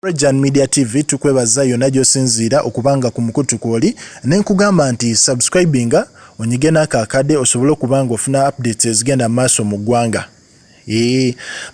Brisher Media TV tukwebaza yonna gy'osinziira okubanga ku mukutu kwoli nenkugamba nti subscribinga onyige n'akaakade osobole okubanga ofuna updates ezigenda maaso mu ggwanga.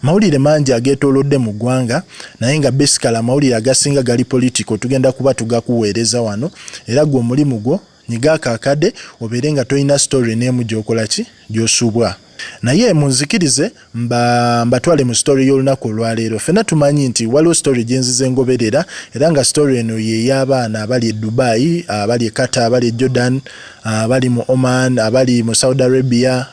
Mawulire mangi ageetoolodde mu ggwanga naye nga basically amawulire agasinga gali political tugenda kuba tugakuweereza wano era gwe omulimu gwo nyiga akaakade obeere nga tolina story n'emu gy'okola ki gy'osuubwa. Naye munzikirize mbatwale mu story y'olunaku olwaleero. Ffenna tumanyi nti waliwo story gyenzize ngoberera era nga story eno ye y'abaana abali e Dubai, abali e Qatar, abali e Jordan, abali mu Oman, abali mu Saudi Arabia,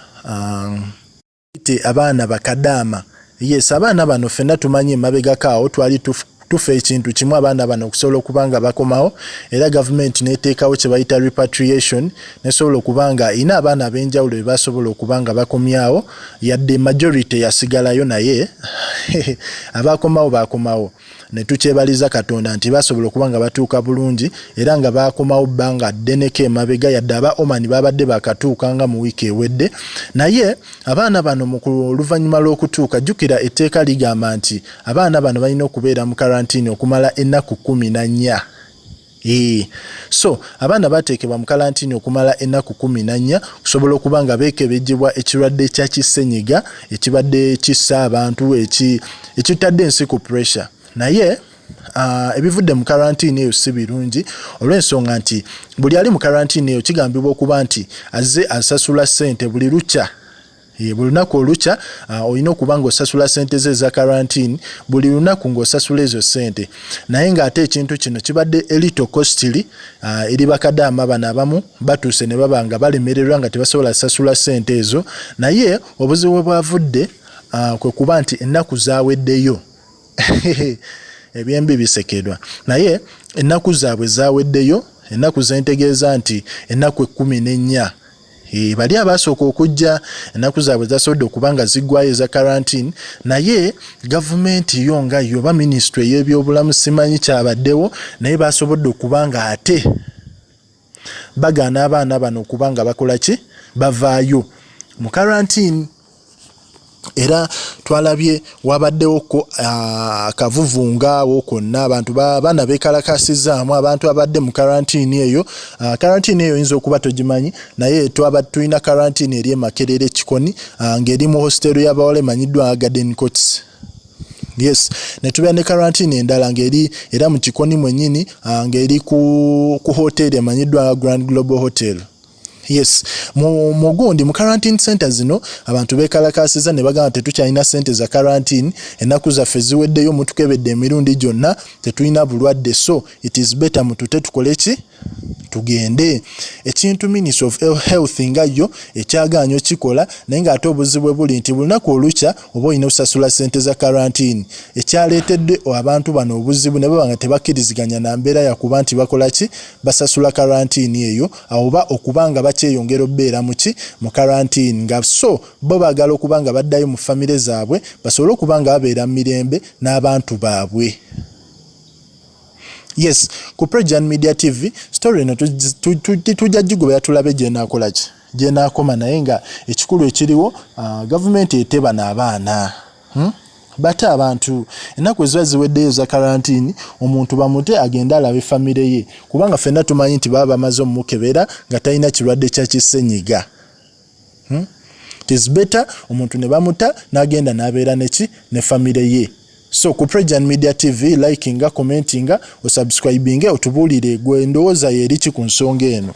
abaana bakadama. Yes, abaana bano ffenna tumanyi emabegako awo twali tufa ekintu kimu abaana bano okusobola okubanga bakomawo era government neteekawo kye bayita repatriation nesobola okubanga ina abaana ab'enjawulo be basobola okubanga bakomyawo yadde majority yasigalayo naye abakomawo ne tukyebaliza Katonda nti basobola okubanga batuuka bulungi era nga bakomawo bbanga ddeneko emabega yadde aba Oman babadde bakatuukanga mu wiiki ewedde. Naye abaana bano mu luvannyuma lw'okutuuka jjukira etteeka ligamba nti abaana bano balina okubeera mu kalantiini okumala ennaku 14. So abaana bateekebwa mu kalantiini okumala ennaku 14 kusobola okubanga beekebejjebwa ekirwadde kya kisenyiga ekibadde kissa abantu ekitadde ensi ku pressure. Naye ebivudde mu kalantiini eyo si birungi olw'ensonga nti buli ali mu kalantiini eyo kigambibwa okuba nti azze asasula ssente buli lukya. Buli lunaku olukya olina okuba ng'osasula ssente ze eza kalantiini buli lunaku ng'osasula ezo ssente. Naye ng'ate ekintu kino kibadde elito costly eri bakadama bano abamu batuuse ne baba nga balemererwa nga tebasobola sasula ssente ezo. Naye obuzibu bwavudde kwe kuba nti ennaku zaaweddeyo. Ebyembi bisekedwa. Naye ennaku zaabwe zaaweddeyo, ennaku zentegeeza nti ennaku 14. Bali abasooka okujja ennaku zaabwe zasobodde okubanga ziggwayo eza kalantiini naye gavumenti yo nga yo oba minisitule y'ebyobulamu simanyi kyabaddewo naye basobodde okubanga ate bagaana abaana bano okubanga bakola ki bavaayo mu kalantiini. Era twalabye wabaddewoko akavuvungaawo konna abantu baana beekalakasizaamu abantu abadde mu kalantiini eyo. Kalantiini eyo oyinza okuba togimanyi naye tulina kalantiini eri Makerere Kikoni ng'eri mu hositero y'abawala emanyiddwa Garden Courts. Yes, ne tubeera ne kalantiini endala ng'eri era mu Kikoni mwennyini ng'eri ku hoteri emanyiddwa Grand Global Hotel. Yes, mu gundi mu quarantine center zino abantu beekalakasiza ne bagamba tetukyalina ssente za quarantine ennaku zaffe ziweddeyo mutukebedde emirundi gyonna tetulina bulwadde so it is better mutute tukole ki tugende. Ekintu Ministry of Health nga yo ekyagaanyo kikola naye ng'ate obuzibu buli nti bulunaku olukya oba olina osasula ssente za quarantine ekyaleetedde abantu bano obuzibu ne baba nga tebakkiriziganya na mbeera yakuba nti bakola ki basasula quarantine eyo oba okubanga bakyeyongera obbeera mu quarantine nga so bo baagala okubanga baddayo mu famire zaabwe basobole okubanga babeera mu mirembe n'abantu baabwe. Yes, ku Brisher Media TV story eno tujja gigobera tulabe gy'enaakola ki gy'enaakoma naye nga ekikulu ekiriwo gavumenti eteba n'abaana bata abantu ennaku eziba ziweddeyo za kalantiini omuntu bamute agende alabe famire ye kubanga ffenna tumanyi nti baba bamaze omukebera nga talina kirwadde kya kisenyiga. It is better omuntu ne bamuta n'agenda n'abeera ne famire ye. So ku Brisher Media TV likinga commentinga o subscribinga otubuulire gwe ndowooza ye eri ki ku nsonga eno.